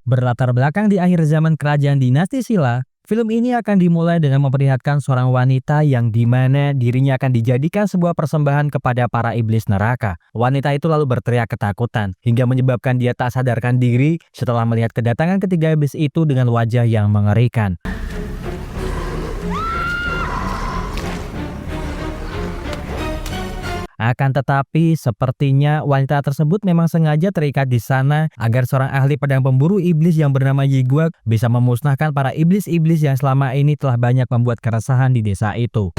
Berlatar belakang di akhir zaman kerajaan dinasti Silla, film ini akan dimulai dengan memperlihatkan seorang wanita yang dimana dirinya akan dijadikan sebuah persembahan kepada para iblis neraka. Wanita itu lalu berteriak ketakutan, hingga menyebabkan dia tak sadarkan diri setelah melihat kedatangan ketiga iblis itu dengan wajah yang mengerikan. Akan tetapi, sepertinya wanita tersebut memang sengaja terikat di sana agar seorang ahli pedang pemburu iblis yang bernama Yiguak bisa memusnahkan para iblis-iblis yang selama ini telah banyak membuat keresahan di desa itu.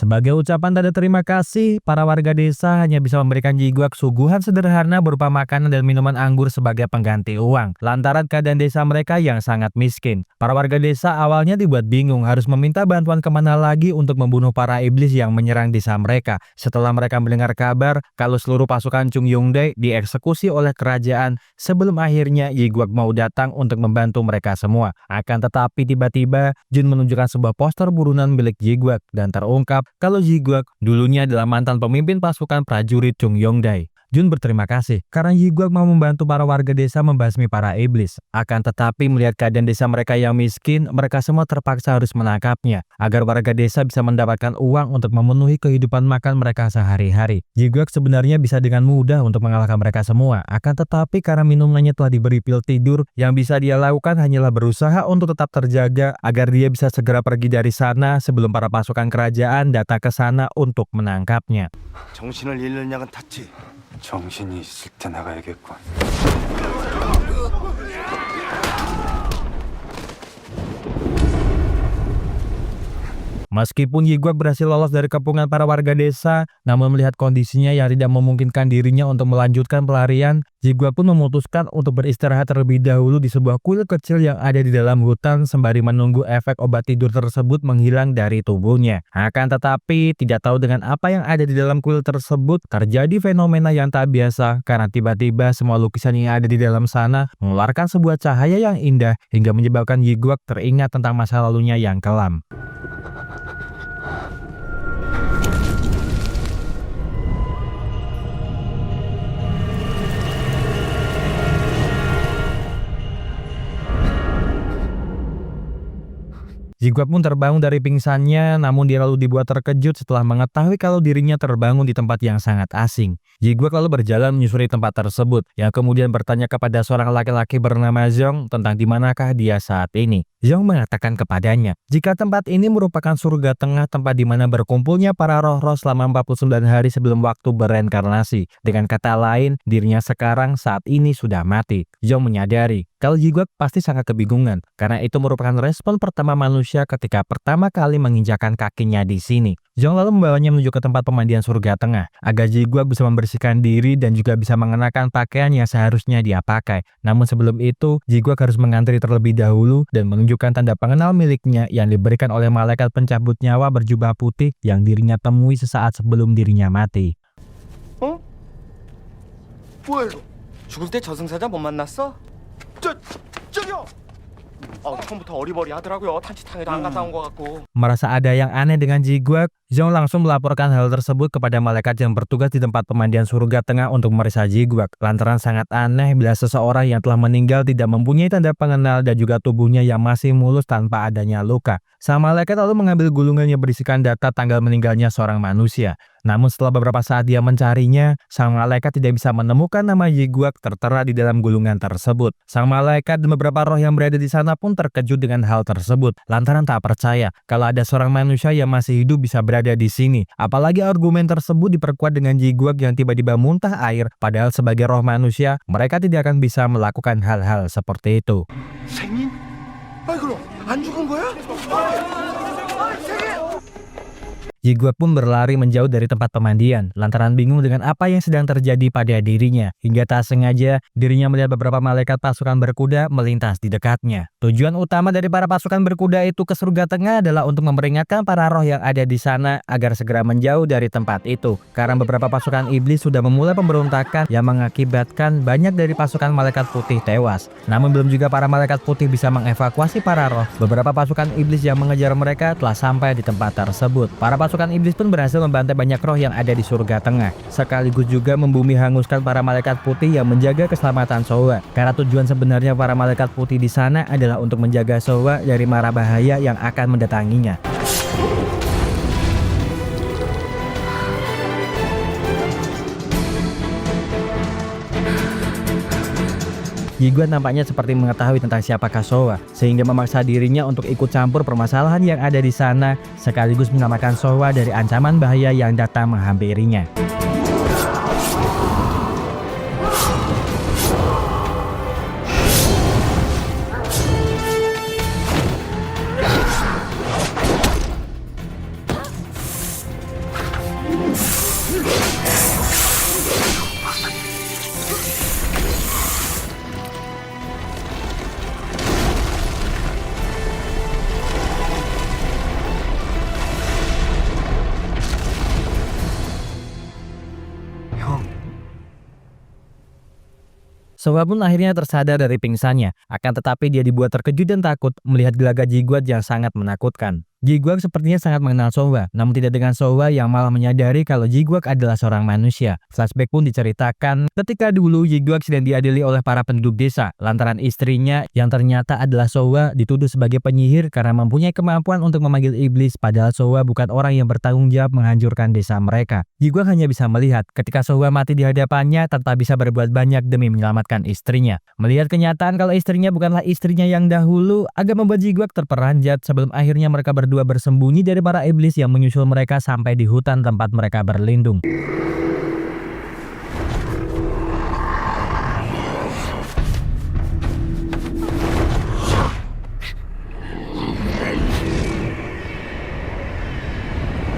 Sebagai ucapan tanda terima kasih, para warga desa hanya bisa memberikan Yiguak suguhan sederhana berupa makanan dan minuman anggur sebagai pengganti uang, lantaran keadaan desa mereka yang sangat miskin. Para warga desa awalnya dibuat bingung harus meminta bantuan kemana lagi untuk membunuh para iblis yang menyerang desa mereka. Setelah mereka mendengar kabar kalau seluruh pasukan Chung Yongdae dieksekusi oleh kerajaan sebelum akhirnya Yiguak mau datang untuk membantu mereka semua. Akan tetapi tiba-tiba Jun menunjukkan sebuah poster burunan milik Yiguak dan terungkap kalau Yiguak dulunya adalah mantan pemimpin pasukan prajurit Chung Yongdae. Jun berterima kasih karena Yiguak mau membantu para warga desa membasmi para iblis. Akan tetapi melihat keadaan desa mereka yang miskin, mereka semua terpaksa harus menangkapnya agar warga desa bisa mendapatkan uang untuk memenuhi kehidupan makan mereka sehari-hari. Yiguak sebenarnya bisa dengan mudah untuk mengalahkan mereka semua. Akan tetapi karena minumannya telah diberi pil tidur, yang bisa dia lakukan hanyalah berusaha untuk tetap terjaga agar dia bisa segera pergi dari sana sebelum para pasukan kerajaan datang ke sana untuk menangkapnya. 정신을 잃는 약은 탔지. 정신이 있을 때 나가야겠군. Meskipun Yiguak berhasil lolos dari kepungan para warga desa, namun melihat kondisinya yang tidak memungkinkan dirinya untuk melanjutkan pelarian, Yiguak pun memutuskan untuk beristirahat terlebih dahulu di sebuah kuil kecil yang ada di dalam hutan sembari menunggu efek obat tidur tersebut menghilang dari tubuhnya. Akan tetapi, tidak tahu dengan apa yang ada di dalam kuil tersebut, terjadi fenomena yang tak biasa karena tiba-tiba semua lukisan yang ada di dalam sana mengeluarkan sebuah cahaya yang indah hingga menyebabkan Yiguak teringat tentang masa lalunya yang kelam. Yiguak pun terbangun dari pingsannya, namun dia lalu dibuat terkejut setelah mengetahui kalau dirinya terbangun di tempat yang sangat asing. Yiguak lalu berjalan menyusuri tempat tersebut, yang kemudian bertanya kepada seorang laki-laki bernama Zhong tentang di manakah dia saat ini. Zhong mengatakan kepadanya, jika tempat ini merupakan surga tengah, tempat di mana berkumpulnya para roh-roh selama 49 hari sebelum waktu bereinkarnasi. Dengan kata lain, dirinya sekarang saat ini sudah mati. Zhong menyadari kalau Yiguak pasti sangat kebingungan, karena itu merupakan respon pertama manusia ketika pertama kali menginjakan kakinya di sini. Zhong lalu membawanya menuju ke tempat pemandian surga tengah, agar Yiguak bisa membersihkan diri dan juga bisa mengenakan pakaian yang seharusnya dia pakai. Namun sebelum itu, Yiguak harus mengantri terlebih dahulu dan menunjukkan tanda pengenal miliknya yang diberikan oleh malaikat pencabut nyawa berjubah putih yang dirinya temui sesaat sebelum dirinya mati. 어? 뭐야 이거? 죽을 때 저승사자 못 만났어? 저기요! 처음부터 어리버리하더라고요. 탄치탕에도 안 갔다 온 것 같고. Merasa ada yang aneh dengan Yiguak, Zhong langsung melaporkan hal tersebut kepada malaikat yang bertugas di tempat pemandian surga tengah untuk memeriksa Yiguak. Lantaran sangat aneh bila seseorang yang telah meninggal tidak mempunyai tanda pengenal dan juga tubuhnya yang masih mulus tanpa adanya luka. Sang malaikat lalu mengambil gulungan yang berisikan data tanggal meninggalnya seorang manusia. Namun setelah beberapa saat dia mencarinya, sang malaikat tidak bisa menemukan nama Yiguak tertera di dalam gulungan tersebut. Sang malaikat dan beberapa roh yang berada di sana pun terkejut dengan hal tersebut, lantaran tak percaya kalau ada seorang manusia yang masih hidup bisa berada di sini. Apalagi argumen tersebut diperkuat dengan Yiguak yang tiba-tiba muntah air, padahal sebagai roh manusia, mereka tidak akan bisa melakukan hal-hal seperti itu. 생인? 아이 그럼 안 죽은 거야? 생인! Jiguak pun berlari menjauh dari tempat pemandian, lantaran bingung dengan apa yang sedang terjadi pada dirinya. Hingga tak sengaja, dirinya melihat beberapa malaikat pasukan berkuda melintas di dekatnya. Tujuan utama dari para pasukan berkuda itu ke surga tengah adalah untuk memperingatkan para roh yang ada di sana agar segera menjauh dari tempat itu. Karena beberapa pasukan iblis sudah memulai pemberontakan yang mengakibatkan banyak dari pasukan malaikat putih tewas. Namun belum juga para malaikat putih bisa mengevakuasi para roh, beberapa pasukan iblis yang mengejar mereka telah sampai di tempat tersebut. Para pasukan iblis pun berhasil membantai banyak roh yang ada di surga tengah, sekaligus juga membumi hanguskan para malaikat putih yang menjaga keselamatan Sowa. Karena tujuan sebenarnya para malaikat putih di sana adalah untuk menjaga Sowa dari mara bahaya yang akan mendatanginya. Jiguan nampaknya seperti mengetahui tentang siapakah Sowa, sehingga memaksa dirinya untuk ikut campur permasalahan yang ada di sana, sekaligus menyelamatkan Sowa dari ancaman bahaya yang datang menghampirinya. Sowa pun akhirnya tersadar dari pingsannya, akan tetapi dia dibuat terkejut dan takut melihat gelagat Jiguat yang sangat menakutkan. Jiguak sepertinya sangat mengenal Sowa, namun tidak dengan Sowa yang malah menyadari kalau Jiguak adalah seorang manusia. Flashback pun diceritakan ketika dulu Jiguak sedang diadili oleh para penduduk desa, lantaran istrinya yang ternyata adalah Sowa dituduh sebagai penyihir karena mempunyai kemampuan untuk memanggil iblis, padahal Sowa bukan orang yang bertanggung jawab menghancurkan desa mereka. Jiguak hanya bisa melihat ketika Sowa mati di hadapannya tanpa bisa berbuat banyak demi menyelamatkan istrinya. Melihat kenyataan kalau istrinya bukanlah istrinya yang dahulu, agak membuat Jiguak terperanjat sebelum akhirnya mereka berdua bersembunyi dari para iblis yang menyusul mereka sampai di hutan tempat mereka berlindung.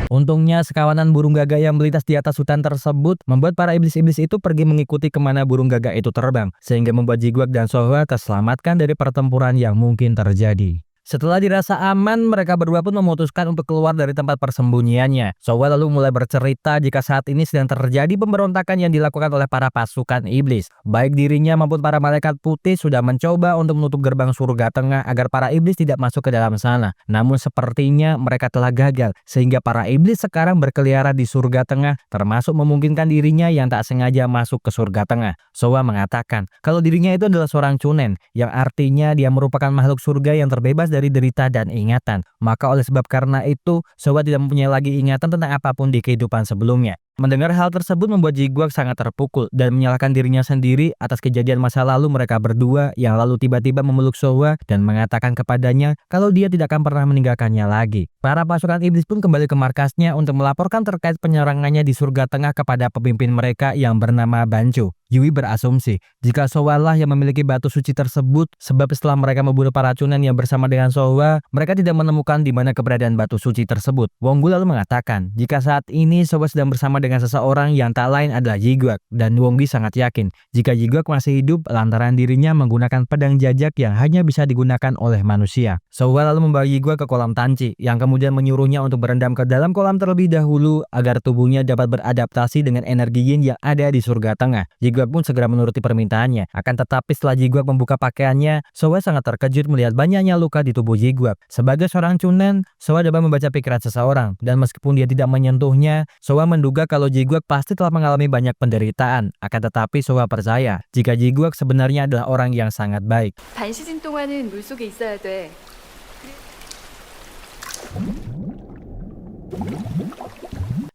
Untungnya sekawanan burung gagak yang melintas di atas hutan tersebut membuat para iblis-iblis itu pergi mengikuti kemana burung gagak itu terbang, sehingga membuat Jiguak dan Sowa terselamatkan dari pertempuran yang mungkin terjadi. Setelah dirasa aman, mereka berdua pun memutuskan untuk keluar dari tempat persembunyiannya. Sowa lalu mulai bercerita jika saat ini sedang terjadi pemberontakan yang dilakukan oleh para pasukan iblis. Baik dirinya maupun para malaikat putih sudah mencoba untuk menutup gerbang surga tengah agar para iblis tidak masuk ke dalam sana. Namun sepertinya mereka telah gagal, sehingga para iblis sekarang berkeliaran di surga tengah, termasuk memungkinkan dirinya yang tak sengaja masuk ke surga tengah. Sowa mengatakan kalau dirinya itu adalah seorang cunen, yang artinya dia merupakan makhluk surga yang terbebas dari derita dan ingatan. Maka oleh sebab karena itu, Sowa tidak mempunyai lagi ingatan tentang apapun di kehidupan sebelumnya. Mendengar hal tersebut membuat Jiguak sangat terpukul dan menyalahkan dirinya sendiri atas kejadian masa lalu mereka berdua yang lalu tiba-tiba memeluk Sowa dan mengatakan kepadanya kalau dia tidak akan pernah meninggalkannya lagi. Para pasukan iblis pun kembali ke markasnya untuk melaporkan terkait penyerangannya di surga tengah kepada pemimpin mereka yang bernama Bancu. Yui berasumsi jika Sowa lah yang memiliki batu suci tersebut, sebab setelah mereka membunuh para cunen yang bersama dengan Sowa, mereka tidak menemukan di mana keberadaan batu suci tersebut. Wonggu lalu mengatakan jika saat ini Sowa sedang bersama dengan seseorang yang tak lain adalah Jiguak, dan Wonggi sangat yakin jika Jiguak masih hidup lantaran dirinya menggunakan pedang jajak yang hanya bisa digunakan oleh manusia. Sowa lalu membawa Jiguak ke kolam Tanci yang kemudian menyuruhnya untuk berendam ke dalam kolam terlebih dahulu agar tubuhnya dapat beradaptasi dengan energi yin yang ada di surga tengah. Jiguak pun segera menuruti permintaannya. Akan tetapi setelah Jiguak membuka pakaiannya, Sowa sangat terkejut melihat banyaknya luka di tubuh Jiguak. Sebagai seorang cunen, Sowa dapat membaca pikiran seseorang, dan meskipun dia tidak menyentuhnya, Sowa menduga kalau Jiguak pasti telah mengalami banyak penderitaan. Akan tetapi Sowa percaya jika Jiguak sebenarnya adalah orang yang sangat baik. 반시즌 동안은 물속에 있어야 돼.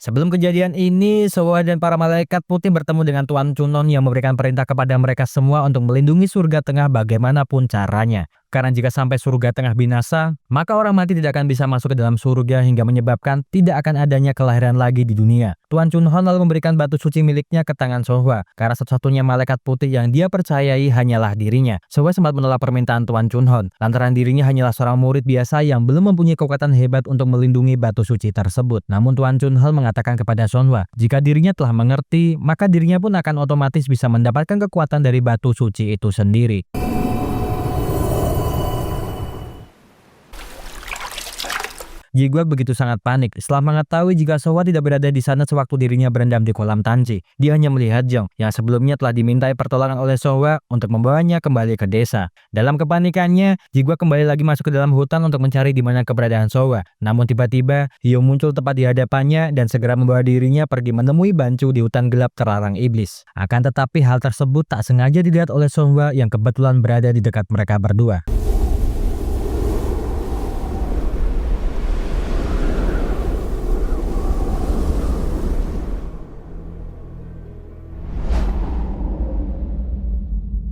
Sebelum kejadian ini, Sowa dan para malaikat putih bertemu dengan Tuan Chunon yang memberikan perintah kepada mereka semua untuk melindungi surga tengah bagaimanapun caranya. Karena jika sampai surga tengah binasa, maka orang mati tidak akan bisa masuk ke dalam surga hingga menyebabkan tidak akan adanya kelahiran lagi di dunia. Tuan Chunhon lalu memberikan batu suci miliknya ke tangan Sohwa, karena satu-satunya malaikat putih yang dia percayai hanyalah dirinya. Sohwa sempat menolak permintaan Tuan Chunhon, lantaran dirinya hanyalah seorang murid biasa yang belum mempunyai kekuatan hebat untuk melindungi batu suci tersebut. Namun Tuan Chunhon mengatakan kepada Sohwa, jika dirinya telah mengerti, maka dirinya pun akan otomatis bisa mendapatkan kekuatan dari batu suci itu sendiri. Jiguak begitu sangat panik setelah mengetahui jika Sohwa tidak berada di sana sewaktu dirinya berendam di kolam Tanci. Dia hanya melihat Jong yang sebelumnya telah dimintai pertolongan oleh Sohwa untuk membawanya kembali ke desa. Dalam kepanikannya, Jiguak kembali lagi masuk ke dalam hutan untuk mencari di mana keberadaan Sohwa. Namun tiba-tiba, Hyo muncul tepat di hadapannya dan segera membawa dirinya pergi menemui Bancu di hutan gelap terlarang iblis. Akan tetapi hal tersebut tak sengaja dilihat oleh Sohwa yang kebetulan berada di dekat mereka berdua.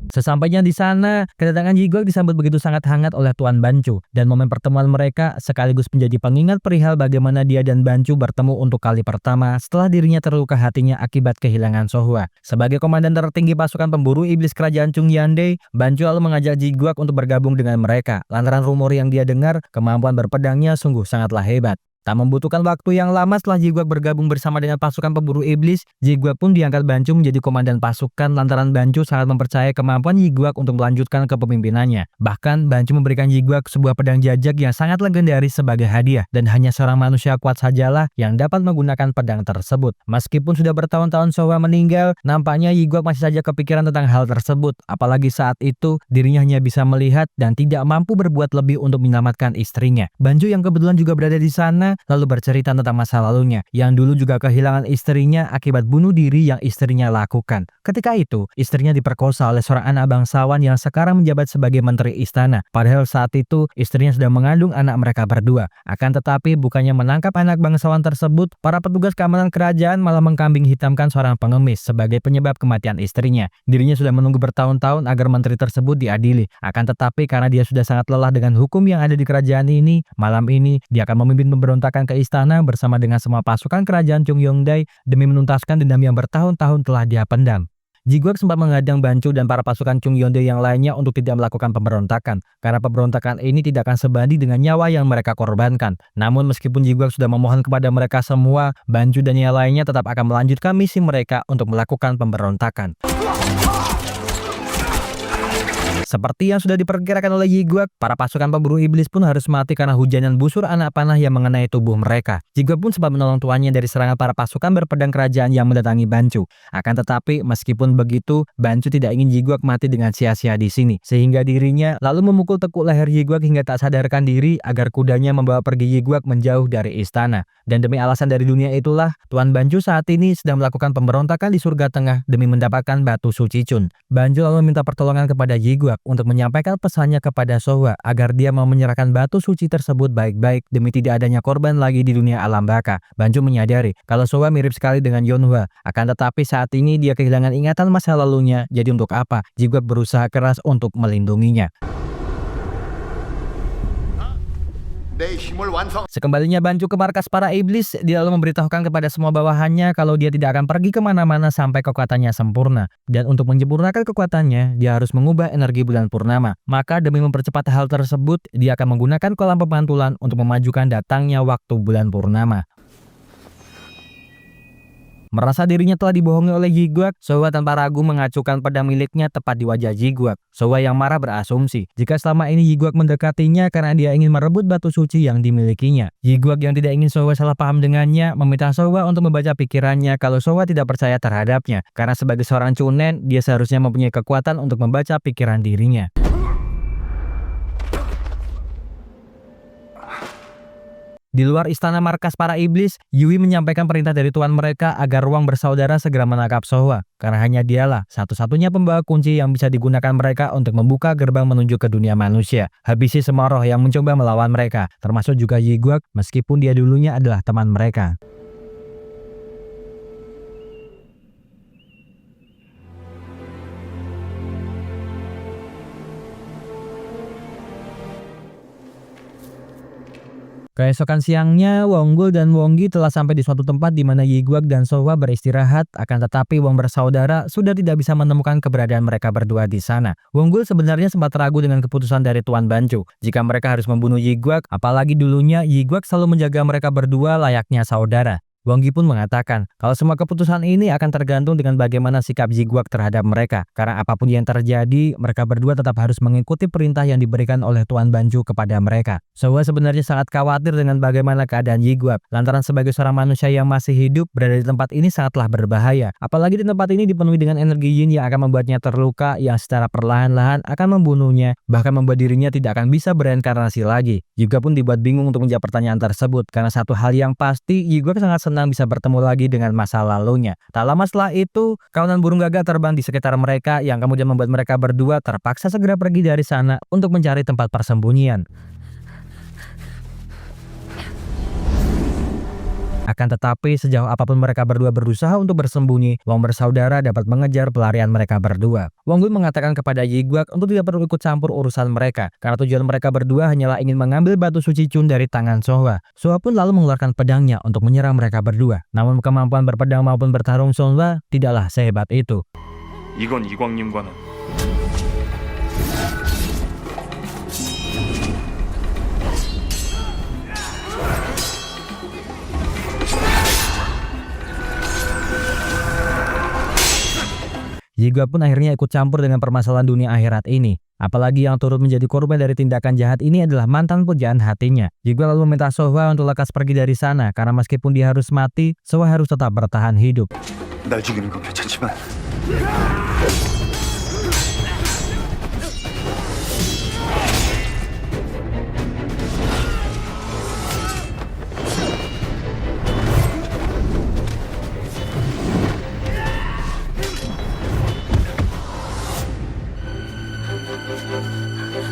Sesampainya di sana, kedatangan Jiguak disambut begitu sangat hangat oleh Tuan Bancu, dan momen pertemuan mereka sekaligus menjadi pengingat perihal bagaimana dia dan Bancu bertemu untuk kali pertama setelah dirinya terluka hatinya akibat kehilangan Sohwa. Sebagai komandan tertinggi pasukan pemburu iblis kerajaan Chung Yandei, Bancu lalu mengajak Jiguak untuk bergabung dengan mereka, lantaran rumor yang dia dengar kemampuan berpedangnya sungguh sangatlah hebat. Tak membutuhkan waktu yang lama setelah Jiguak bergabung bersama dengan pasukan pemburu iblis, Jiguak pun diangkat Bancu menjadi komandan pasukan lantaran Bancu sangat mempercayai kemampuan Jiguak untuk melanjutkan kepemimpinannya. Bahkan Bancu memberikan Jiguak sebuah pedang jajak yang sangat legendaris sebagai hadiah, dan hanya seorang manusia kuat sajalah yang dapat menggunakan pedang tersebut. Meskipun sudah bertahun-tahun Sohwa meninggal, nampaknya Jiguak masih saja kepikiran tentang hal tersebut, apalagi saat itu dirinya hanya bisa melihat dan tidak mampu berbuat lebih untuk menyelamatkan istrinya. Bancu yang kebetulan juga berada di sana lalu bercerita tentang masa lalunya yang dulu juga kehilangan istrinya akibat bunuh diri yang istrinya lakukan. Ketika itu, istrinya diperkosa oleh seorang anak bangsawan yang sekarang menjabat sebagai menteri istana. Padahal saat itu, istrinya sudah mengandung anak mereka berdua. Akan tetapi, bukannya menangkap anak bangsawan tersebut, para petugas keamanan kerajaan malah mengkambing hitamkan seorang pengemis sebagai penyebab kematian istrinya. Dirinya sudah menunggu bertahun-tahun agar menteri tersebut diadili. Akan tetapi, karena dia sudah sangat lelah dengan hukum yang ada di kerajaan ini, malam ini dia akan memimpin pemberontakan ke istana bersama dengan semua pasukan kerajaan Chung Yongdai demi menuntaskan dendam yang bertahun-tahun telah dia pendam. Jiguak sempat menghadang Bancu dan para pasukan Chung Yongdai yang lainnya untuk tidak melakukan pemberontakan, karena pemberontakan ini tidak akan sebanding dengan nyawa yang mereka korbankan. Namun meskipun Jiguak sudah memohon kepada mereka semua, Bancu dan yang lainnya tetap akan melanjutkan misi mereka untuk melakukan pemberontakan. Seperti yang sudah diperkirakan oleh Jiguak, para pasukan pemburu iblis pun harus mati karena hujanan busur anak panah yang mengenai tubuh mereka. Jiguak pun sempat menolong tuannya dari serangan para pasukan berpedang kerajaan yang mendatangi Bancu. Akan tetapi, meskipun begitu, Bancu tidak ingin Jiguak mati dengan sia-sia di sini, sehingga dirinya lalu memukul tekuk leher Jiguak hingga tak sadarkan diri agar kudanya membawa pergi Jiguak menjauh dari istana. Dan demi alasan dari dunia itulah, Tuan Bancu saat ini sedang melakukan pemberontakan di surga tengah demi mendapatkan batu suci Chun. Bancu lalu minta pertolongan kepada Jiguak untuk menyampaikan pesannya kepada Sohwa agar dia mau menyerahkan batu suci tersebut baik-baik demi tidak adanya korban lagi di dunia alam baka. Bancu menyadari kalau Sohwa mirip sekali dengan Yonhwa, akan tetapi saat ini dia kehilangan ingatan masa lalunya, jadi untuk apa Jiguak berusaha keras untuk melindunginya. Sekembalinya Bancu ke markas para iblis, dia lalu memberitahukan kepada semua bawahannya kalau dia tidak akan pergi kemana-mana sampai kekuatannya sempurna. Dan untuk menyempurnakan kekuatannya, dia harus mengubah energi bulan purnama. Maka demi mempercepat hal tersebut, dia akan menggunakan kolam pemantulan untuk memajukan datangnya waktu bulan purnama. Merasa dirinya telah dibohongi oleh Jiguak, Sohwa tanpa ragu mengacukan pedang miliknya tepat di wajah Jiguak. Sohwa yang marah berasumsi jika selama ini Jiguak mendekatinya karena dia ingin merebut batu suci yang dimilikinya. Jiguak yang tidak ingin Sohwa salah paham dengannya meminta Sohwa untuk membaca pikirannya kalau Sohwa tidak percaya terhadapnya, karena sebagai seorang Chunen, dia seharusnya mempunyai kekuatan untuk membaca pikiran dirinya. Di luar istana markas para iblis, Yui menyampaikan perintah dari tuan mereka agar ruang bersaudara segera menangkap Sohwa, karena hanya dialah satu-satunya pembawa kunci yang bisa digunakan mereka untuk membuka gerbang menuju ke dunia manusia. Habisi semua roh yang mencoba melawan mereka, termasuk juga Jiguak meskipun dia dulunya adalah teman mereka. Keesokan siangnya, Wonggul dan Wonggi telah sampai di suatu tempat di mana Yiguak dan Sohwa beristirahat, akan tetapi Wong bersaudara sudah tidak bisa menemukan keberadaan mereka berdua di sana. Wonggul sebenarnya sempat ragu dengan keputusan dari Tuan Bancu jika mereka harus membunuh Yiguak, apalagi dulunya Yiguak selalu menjaga mereka berdua layaknya saudara. Wonggi pun mengatakan kalau semua keputusan ini akan tergantung dengan bagaimana sikap Yiguak terhadap mereka. Karena apapun yang terjadi, mereka berdua tetap harus mengikuti perintah yang diberikan oleh Tuan Bancu kepada mereka. Sohwa sebenarnya sangat khawatir dengan bagaimana keadaan Yiguak. Lantaran sebagai seorang manusia yang masih hidup, berada di tempat ini sangatlah berbahaya. Apalagi di tempat ini dipenuhi dengan energi yin yang akan membuatnya terluka, yang secara perlahan-lahan akan membunuhnya, bahkan membuat dirinya tidak akan bisa bereinkarnasi lagi. Yiguak pun dibuat bingung untuk menjawab pertanyaan tersebut, karena satu hal yang pasti, Yiguak sangat senang bisa bertemu lagi dengan masa lalunya. Tak lama setelah itu, kawanan burung gagak terbang di sekitar mereka yang kemudian membuat mereka berdua terpaksa segera pergi dari sana untuk mencari tempat persembunyian. Akan tetapi sejauh apapun mereka berdua berusaha untuk bersembunyi, Wong bersaudara dapat mengejar pelarian mereka berdua. Wonggul mengatakan kepada Yiguak untuk tidak perlu ikut campur urusan mereka, karena tujuan mereka berdua hanyalah ingin mengambil batu suci Chun dari tangan Sohwa. Sohwa pun lalu mengeluarkan pedangnya untuk menyerang mereka berdua. Namun kemampuan berpedang maupun bertarung Sohwa tidaklah sehebat itu. 이건 이광님과는 Yiguak pun akhirnya ikut campur dengan permasalahan dunia akhirat ini. Apalagi yang turut menjadi korban dari tindakan jahat ini adalah mantan pujaan hatinya. Yiguak lalu meminta Sohwa untuk lekas pergi dari sana, karena meskipun dia harus mati, Sohwa harus tetap bertahan hidup. 날 죽이는 건 괜찮지만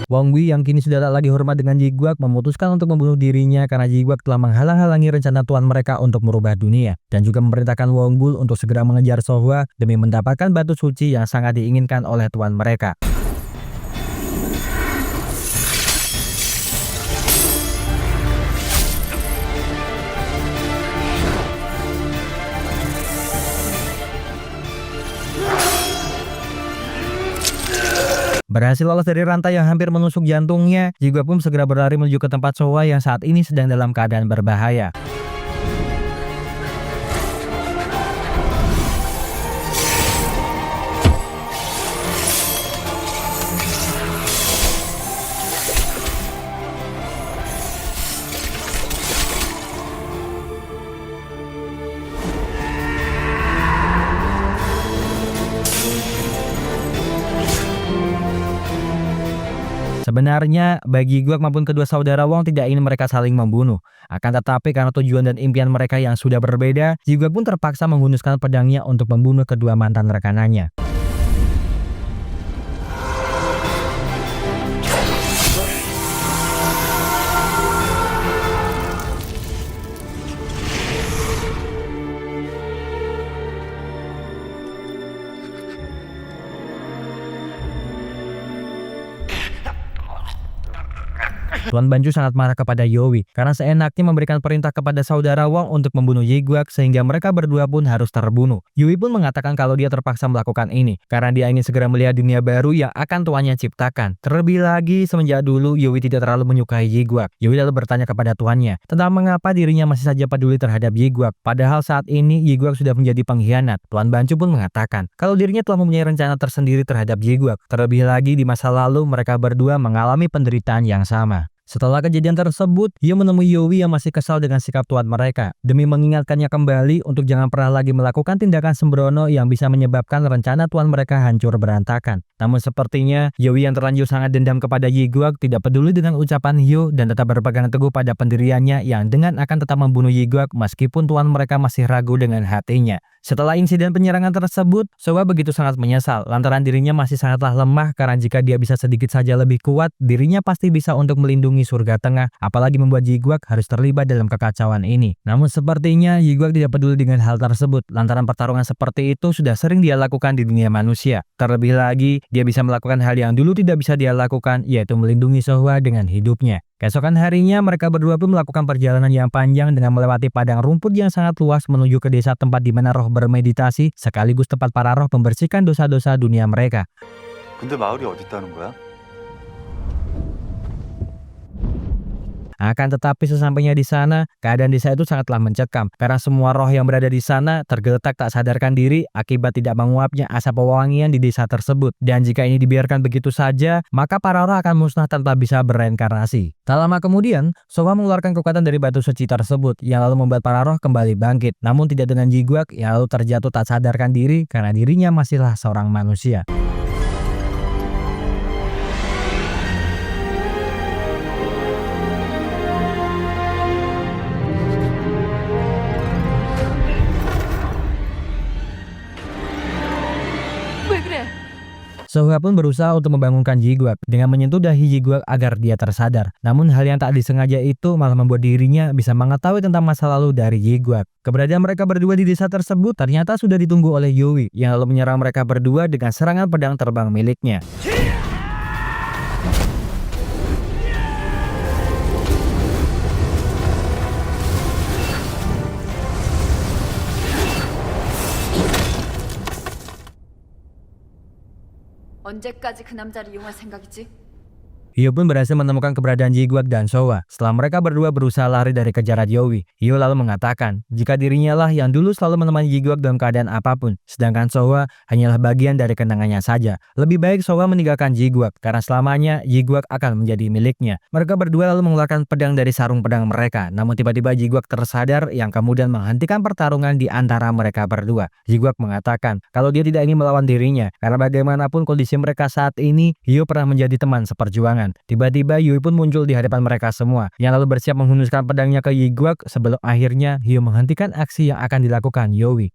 Wongwi yang kini sudah tak lagi hormat dengan Yiguak memutuskan untuk membunuh dirinya karena Yiguak telah menghalang-halangi rencana tuan mereka untuk merubah dunia, dan juga memerintahkan Wonggul untuk segera mengejar Sohwa demi mendapatkan batu suci yang sangat diinginkan oleh tuan mereka. Berhasil lolos dari rantai yang hampir menusuk jantungnya, Yiguak pun segera berlari menuju ke tempat Sohwa yang saat ini sedang dalam keadaan berbahaya. Sebenarnya, bagi Yiguak maupun kedua saudara Wong tidak ingin mereka saling membunuh. Akan tetapi karena tujuan dan impian mereka yang sudah berbeda, Yiguak pun terpaksa menghunuskan pedangnya untuk membunuh kedua mantan rekanannya. Tuan Bancu sangat marah kepada Yowie karena seenaknya memberikan perintah kepada saudara Wong untuk membunuh Yiguak sehingga mereka berdua pun harus terbunuh. Yowie pun mengatakan kalau dia terpaksa melakukan ini karena dia ingin segera melihat dunia baru yang akan tuannya ciptakan. Terlebih lagi semenjak dulu Yowie tidak terlalu menyukai Yiguak. Yowie lalu bertanya kepada tuannya tentang mengapa dirinya masih saja peduli terhadap Yiguak, padahal saat ini Yiguak sudah menjadi pengkhianat. Tuan Bancu pun mengatakan kalau dirinya telah mempunyai rencana tersendiri terhadap Yiguak. Terlebih lagi di masa lalu mereka berdua mengalami penderitaan yang sama. Setelah kejadian tersebut, ia menemui Yowie yang masih kesal dengan sikap tuan mereka, demi mengingatkannya kembali untuk jangan pernah lagi melakukan tindakan sembrono yang bisa menyebabkan rencana tuan mereka hancur berantakan. Namun sepertinya, Yowie yang terlanjur sangat dendam kepada Yiguak tidak peduli dengan ucapan Hyo dan tetap berpegang teguh pada pendiriannya yang dengan akan tetap membunuh Yiguak meskipun tuan mereka masih ragu dengan hatinya. Setelah insiden penyerangan tersebut, Sohwa begitu sangat menyesal lantaran dirinya masih sangatlah lemah karena jika dia bisa sedikit saja lebih kuat, dirinya pasti bisa untuk melindungi surga tengah, apalagi membuat Yiguak harus terlibat dalam kekacauan ini. Namun sepertinya Yiguak tidak peduli dengan hal tersebut lantaran pertarungan seperti itu sudah sering dia lakukan di dunia manusia. Terlebih lagi, dia bisa melakukan hal yang dulu tidak bisa dia lakukan, yaitu melindungi Sohwa dengan hidupnya. Keesokan harinya mereka berdua pun melakukan perjalanan yang panjang dengan melewati padang rumput yang sangat luas menuju ke desa tempat di mana roh bermeditasi sekaligus tempat para roh membersihkan dosa-dosa dunia mereka. 근데 마을이 어디 있다는 거야? Akan tetapi sesampainya di sana, keadaan desa itu sangatlah mencekam karena semua roh yang berada di sana tergeletak tak sadarkan diri akibat tidak menguapnya asap pewangian di desa tersebut. Dan jika ini dibiarkan begitu saja, maka para roh akan musnah tanpa bisa bereinkarnasi. Tak lama kemudian, Sowa mengeluarkan kekuatan dari batu suci tersebut yang lalu membuat para roh kembali bangkit. Namun tidak dengan Jiguak yang lalu terjatuh tak sadarkan diri karena dirinya masihlah seorang manusia. 왜 그래? Sohwa pun berusaha untuk membangunkan Jiguak dengan menyentuh dahi Jiguak agar dia tersadar. Namun hal yang tak disengaja itu malah membuat dirinya bisa mengetahui tentang masa lalu dari Jiguak. Keberadaan mereka berdua di desa tersebut ternyata sudah ditunggu oleh Yowie yang lalu menyerang mereka berdua dengan serangan pedang terbang miliknya. 언제까지 그 남자를 이용할 생각이지? Hyo pun berhasil menemukan keberadaan Jiguak dan Sowa. Setelah mereka berdua berusaha lari dari kejaran Yowie, Hyo lalu mengatakan jika dirinya lah yang dulu selalu menemani Jiguak dalam keadaan apapun, sedangkan Sowa hanyalah bagian dari kenangannya saja. Lebih baik Sowa meninggalkan Jiguak karena selamanya Jiguak akan menjadi miliknya. Mereka berdua lalu mengeluarkan pedang dari sarung pedang mereka, namun tiba-tiba Jiguak tersadar yang kemudian menghentikan pertarungan di antara mereka berdua. Jiguak mengatakan kalau dia tidak ingin melawan dirinya karena bagaimanapun kondisi mereka saat ini, Hyo pernah menjadi teman seperjuangan. Tiba-tiba Yowie pun muncul di hadapan mereka semua, yang lalu bersiap menghunuskan pedangnya ke Jiguak sebelum akhirnya Hyo menghentikan aksi yang akan dilakukan Yowie.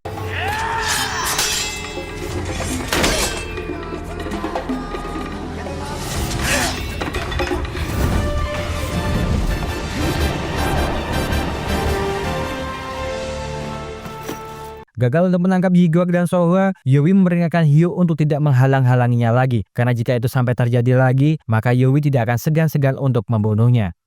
Gagal untuk menangkap Jiguak dan Sohwa, Yowie memperingatkan Hyo untuk tidak menghalang-halanginya lagi, karena jika itu sampai terjadi lagi, maka Yowie tidak akan segan-segan untuk membunuhnya.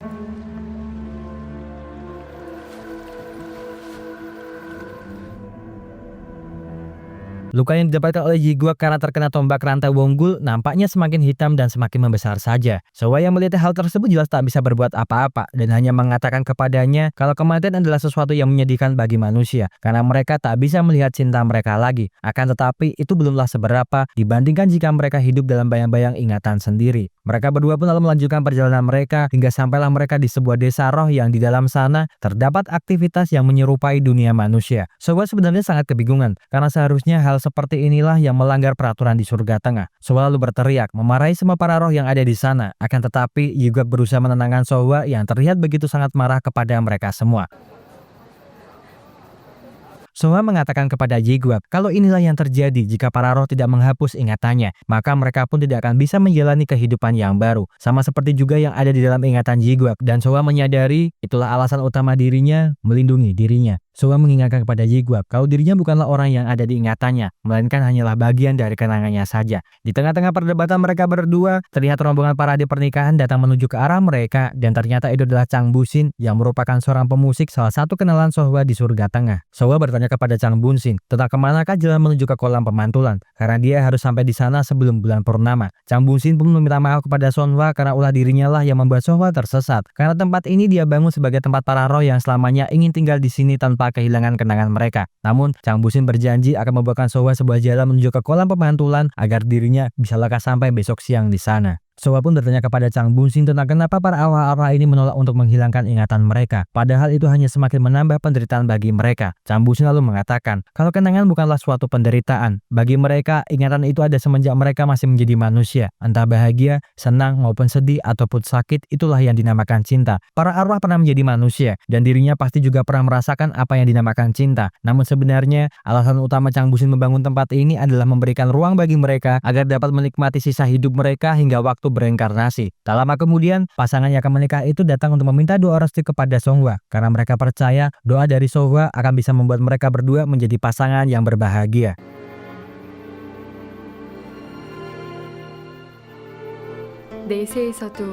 Luka yang didapatkan oleh Jiguak karena terkena tombak rantai Wonggul nampaknya semakin hitam dan semakin membesar saja. Sowa yang melihat hal tersebut jelas tak bisa berbuat apa-apa dan hanya mengatakan kepadanya kalau kematian adalah sesuatu yang menyedihkan bagi manusia karena mereka tak bisa melihat cinta mereka lagi. Akan tetapi itu belumlah seberapa dibandingkan jika mereka hidup dalam bayang-bayang ingatan sendiri. Mereka berdua pun lalu melanjutkan perjalanan mereka hingga sampailah mereka di sebuah desa roh yang di dalam sana terdapat aktivitas yang menyerupai dunia manusia. Sowa sebenarnya sangat kebingungan karena seharusnya hal seperti inilah yang melanggar peraturan di surga tengah. Sowa lalu berteriak memarahi semua para roh yang ada di sana. Akan tetapi Jiguak berusaha menenangkan Sowa yang terlihat begitu sangat marah kepada mereka semua. Sowa mengatakan kepada Jiguak kalau inilah yang terjadi jika para roh tidak menghapus ingatannya, maka mereka pun tidak akan bisa menjalani kehidupan yang baru. Sama seperti juga yang ada di dalam ingatan Jiguak, dan Sowa menyadari itulah alasan utama dirinya melindungi dirinya. Sowa mengingatkan kepada Jiguak kalau dirinya bukanlah orang yang ada di ingatannya, melainkan hanyalah bagian dari kenangannya saja. Di tengah-tengah perdebatan mereka berdua, terlihat rombongan parade pernikahan datang menuju ke arah mereka, dan ternyata itu adalah Chang Busin yang merupakan seorang pemusik salah satu kenalan Sowa di surga tengah. Sowa bertanya kepada Chang Busin tentang kemanakah jalan menuju ke kolam pemantulan, karena dia harus sampai di sana sebelum bulan purnama. Chang Busin pun meminta maaf kepada Sonhwa karena ulah dirinya lah yang membuat Sowa tersesat, karena tempat ini dia bangun sebagai tempat para roh yang selamanya ingin tinggal di sini tanpa kehilangan kenangan mereka. Namun, Chang Busin berjanji akan membuatkan Sowa sebuah jalan menuju ke kolam pemantulan agar dirinya bisa lekas sampai besok siang di sana. Sowa pun bertanya kepada Chang Busin tentang kenapa para arwah-arwah ini menolak untuk menghilangkan ingatan mereka, padahal itu hanya semakin menambah penderitaan bagi mereka. Chang Busin lalu mengatakan kalau kenangan bukanlah suatu penderitaan. Bagi mereka, ingatan itu ada semenjak mereka masih menjadi manusia. Entah bahagia, senang, maupun sedih, ataupun sakit, itulah yang dinamakan cinta. Para arwah pernah menjadi manusia, dan dirinya pasti juga pernah merasakan apa yang dinamakan cinta. Namun sebenarnya, alasan utama Chang Busin membangun tempat ini adalah memberikan ruang bagi mereka agar dapat menikmati sisa hidup mereka hingga waktu bereinkarnasi. Tak lama kemudian, pasangan yang akan menikah itu datang untuk meminta doa restu kepada Songhwa karena mereka percaya doa dari Songhwa akan bisa membuat mereka berdua menjadi pasangan yang berbahagia. 내세에서도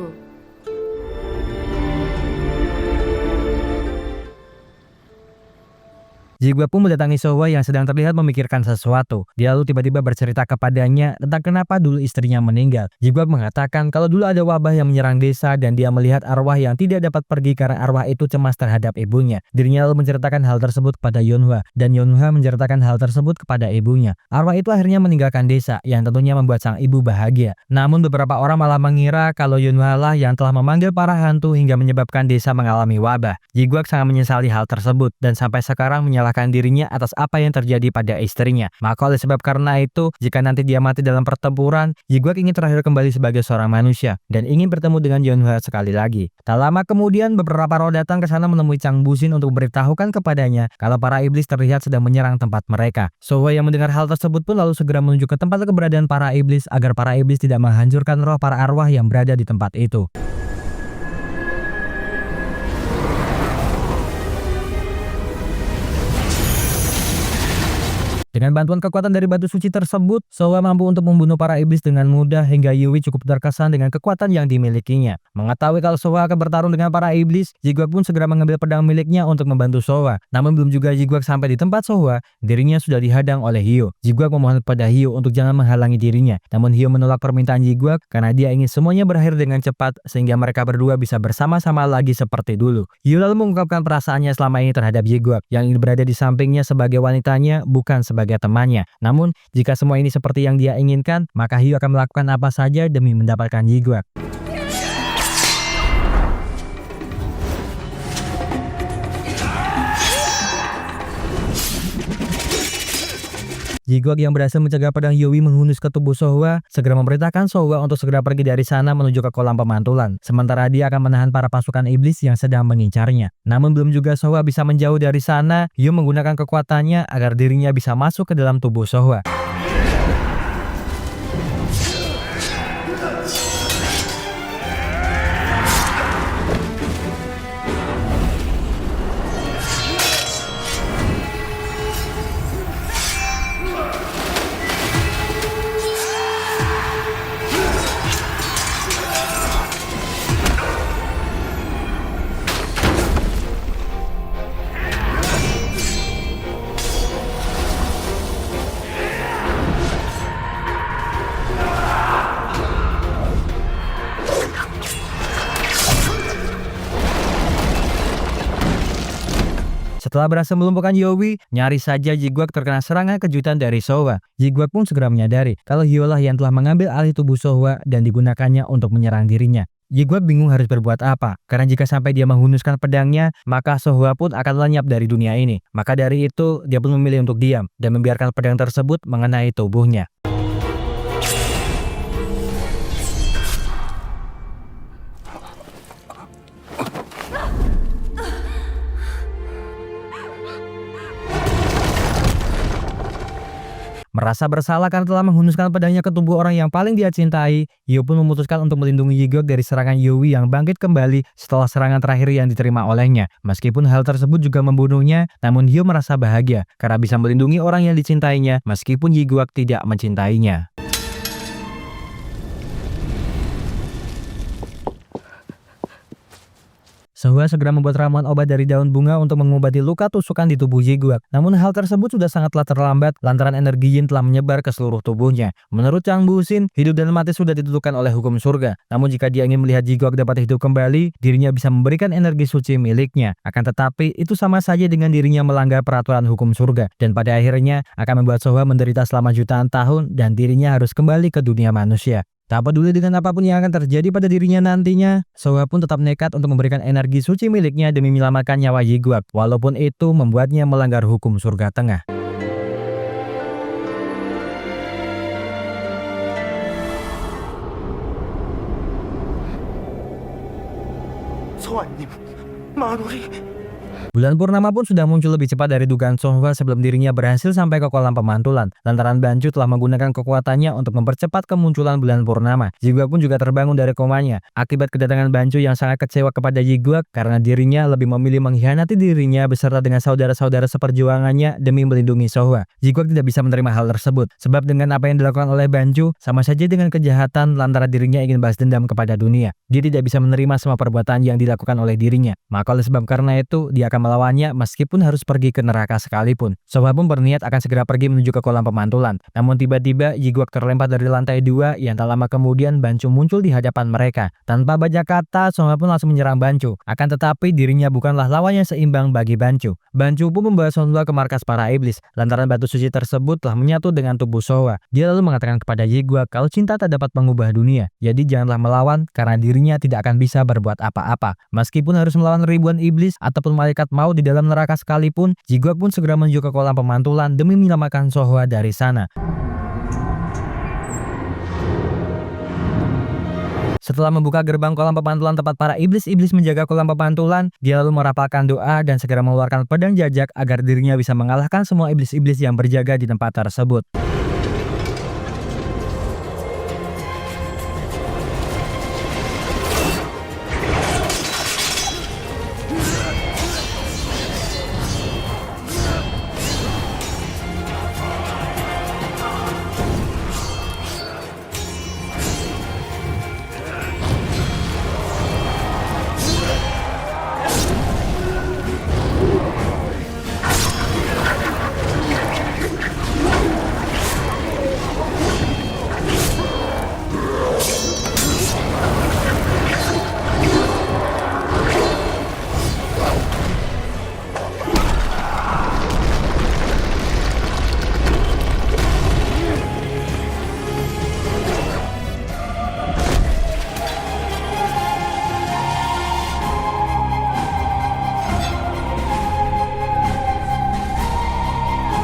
Jiguak pun mendatangi Sohwa yang sedang terlihat memikirkan sesuatu. Dia lalu tiba-tiba bercerita kepadanya tentang kenapa dulu istrinya meninggal. Jiguak mengatakan kalau dulu ada wabah yang menyerang desa dan dia melihat arwah yang tidak dapat pergi karena arwah itu cemas terhadap ibunya. Dirinya lalu menceritakan hal tersebut kepada Yonhwa dan Yonhwa menceritakan hal tersebut kepada ibunya. Arwah itu akhirnya meninggalkan desa yang tentunya membuat sang ibu bahagia. Namun beberapa orang malah mengira kalau Yonhwa lah yang telah memanggil para hantu hingga menyebabkan desa mengalami wabah. Jiguak sangat menyesali hal tersebut dan sampai sekarang menyalahkan dirinya atas apa yang terjadi pada istrinya. Maka oleh sebab karena itu, jika nanti dia mati dalam pertempuran, Jiguak ingin terakhir kembali sebagai seorang manusia dan ingin bertemu dengan Yonhwa sekali lagi. Tak lama kemudian beberapa roh datang ke sana menemui Chang Busin untuk memberitahukan kepadanya kalau para iblis terlihat sedang menyerang tempat mereka. Sohwa yang mendengar hal tersebut pun lalu segera menuju ke tempat keberadaan para iblis agar para iblis tidak menghancurkan roh para arwah yang berada di tempat itu. Dengan bantuan kekuatan dari batu suci tersebut, Sohwa mampu untuk membunuh para iblis dengan mudah hingga Yui cukup terkesan dengan kekuatan yang dimilikinya. Mengetahui kalau Sohwa akan bertarung dengan para iblis, Jiguak pun segera mengambil pedang miliknya untuk membantu Sohwa. Namun belum juga Jiguak sampai di tempat Sohwa, dirinya sudah dihadang oleh Hyo. Jiguak memohon kepada Hyo untuk jangan menghalangi dirinya. Namun Hyo menolak permintaan Jiguak karena dia ingin semuanya berakhir dengan cepat sehingga mereka berdua bisa bersama-sama lagi seperti dulu. Hyo lalu mengungkapkan perasaannya selama ini terhadap Jiguak yang ingin berada di sampingnya sebagai wanitanya, bukan sebagai temannya. Namun, jika semua ini seperti yang dia inginkan, maka Hyo akan melakukan apa saja demi mendapatkan Jiguak. Jiguak yang berhasil mencegah pedang Yui menghunus ke tubuh Sohwa segera memerintahkan Sohwa untuk segera pergi dari sana menuju ke kolam pemantulan. Sementara dia akan menahan para pasukan iblis yang sedang mengincarnya. Namun belum juga Sohwa bisa menjauh dari sana, Hyo menggunakan kekuatannya agar dirinya bisa masuk ke dalam tubuh Sohwa. Setelah berhasil melumpuhkan Yui, nyaris saja Jiguak terkena serangan kejutan dari Sohwa. Jiguak pun segera menyadari kalau Hyo lah yang telah mengambil alih tubuh Sohwa dan digunakannya untuk menyerang dirinya. Jiguak bingung harus berbuat apa, karena jika sampai dia menghunuskan pedangnya, maka Sohwa pun akan lenyap dari dunia ini. Maka dari itu, dia pun memilih untuk diam dan membiarkan pedang tersebut mengenai tubuhnya. Merasa bersalah karena telah menghunuskan pedangnya ke tubuh orang yang paling dia cintai, Hyo pun memutuskan untuk melindungi Jiguak dari serangan Yui yang bangkit kembali setelah serangan terakhir yang diterima olehnya. Meskipun hal tersebut juga membunuhnya, namun Hyo merasa bahagia karena bisa melindungi orang yang dicintainya meskipun Jiguak tidak mencintainya. Sohwa segera membuat ramuan obat dari daun bunga untuk mengobati luka tusukan di tubuh Jiguak. Namun hal tersebut sudah sangatlah terlambat lantaran energi yin telah menyebar ke seluruh tubuhnya. Menurut Chang Busin, hidup dan mati sudah ditentukan oleh hukum surga. Namun jika dia ingin melihat Jiguak dapat hidup kembali, dirinya bisa memberikan energi suci miliknya. Akan tetapi, itu sama saja dengan dirinya melanggar peraturan hukum surga. Dan pada akhirnya akan membuat Sohwa menderita selama jutaan tahun dan dirinya harus kembali ke dunia manusia. Tak peduli dengan apapun yang akan terjadi pada dirinya nantinya, Sohwa pun tetap nekat untuk memberikan energi suci miliknya demi menyelamatkan nyawa Jiguak, walaupun itu membuatnya melanggar hukum surga tengah. 소아님, 마누리. Bulan purnama pun sudah muncul lebih cepat dari dugaan Sohwa sebelum dirinya berhasil sampai ke kolam pemantulan. Lantaran Banju telah menggunakan kekuatannya untuk mempercepat kemunculan bulan purnama. Jiguak pun juga terbangun dari komanya. Akibat kedatangan Banju yang sangat kecewa kepada Jiguak karena dirinya lebih memilih mengkhianati dirinya beserta dengan saudara-saudara seperjuangannya demi melindungi Sohwa. Jiguak tidak bisa menerima hal tersebut. Sebab dengan apa yang dilakukan oleh Banju sama saja dengan kejahatan lantaran dirinya ingin balas dendam kepada dunia. Dia tidak bisa menerima semua perbuatan yang dilakukan oleh dirinya. Maka oleh sebab karena itu, dia akan melawannya meskipun harus pergi ke neraka sekalipun. Sohwa pun berniat akan segera pergi menuju ke kolam pemantulan. Namun tiba-tiba Jiguak terlempar dari lantai 2 yang tak lama kemudian Bancu muncul di hadapan mereka. Tanpa banyak kata, Sohwa pun langsung menyerang Bancu. Akan tetapi dirinya bukanlah lawan yang seimbang bagi Bancu. Bancu pun membawa Sohwa ke markas para iblis lantaran batu suci tersebut telah menyatu dengan tubuh Sohwa. Dia lalu mengatakan kepada Jiguak kalau cinta tak dapat mengubah dunia. Jadi janganlah melawan karena dirinya tidak akan bisa berbuat apa-apa. Meskipun harus melawan ribuan iblis ataupun malaikat maut di dalam neraka sekalipun, Jiguak pun segera menuju ke kolam pemantulan demi menyelamatkan Sohwa dari sana. Setelah membuka gerbang kolam pemantulan tempat para iblis-iblis menjaga kolam pemantulan, dia lalu merapalkan doa dan segera mengeluarkan pedang jajak agar dirinya bisa mengalahkan semua iblis-iblis yang berjaga di tempat tersebut.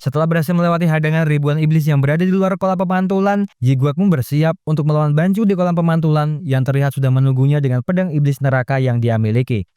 Setelah berhasil melewati hadangan ribuan iblis yang berada di luar kolam pemantulan, Jiguak pun bersiap untuk melawan Bancu di kolam pemantulan yang terlihat sudah menunggunya dengan pedang iblis neraka yang dia miliki.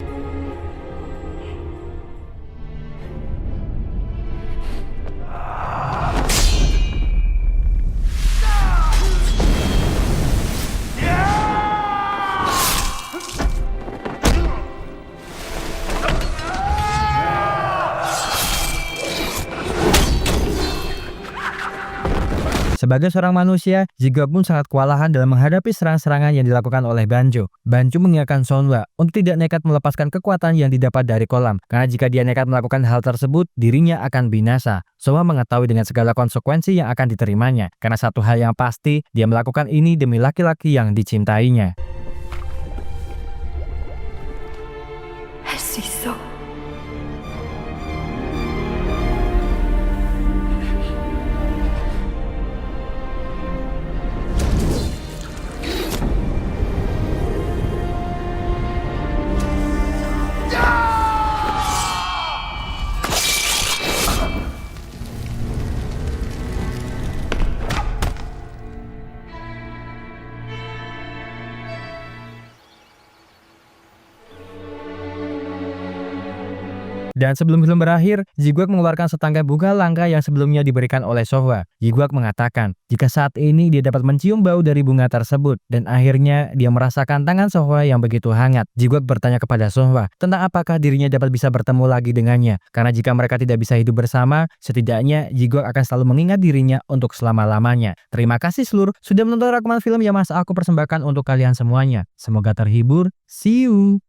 Sebagai seorang manusia, Jiguak pun sangat kewalahan dalam menghadapi serang-serangan yang dilakukan oleh Bancu. Bancu mengingatkan Sohwa untuk tidak nekat melepaskan kekuatan yang didapat dari kolam, karena jika dia nekat melakukan hal tersebut, dirinya akan binasa. Sohwa mengetahui dengan segala konsekuensi yang akan diterimanya, karena satu hal yang pasti, dia melakukan ini demi laki-laki yang dicintainya. 할 수 있어. Dan sebelum film berakhir, Jiguak mengeluarkan setangkai bunga langka yang sebelumnya diberikan oleh Sohwa. Jiguak mengatakan, jika saat ini dia dapat mencium bau dari bunga tersebut, dan akhirnya dia merasakan tangan Sohwa yang begitu hangat. Jiguak bertanya kepada Sohwa tentang apakah dirinya dapat bisa bertemu lagi dengannya, karena jika mereka tidak bisa hidup bersama, setidaknya Jiguak akan selalu mengingat dirinya untuk selama-lamanya. Terima kasih seluruh sudah menonton rekaman film yang Mas aku persembahkan untuk kalian semuanya. Semoga terhibur. See you!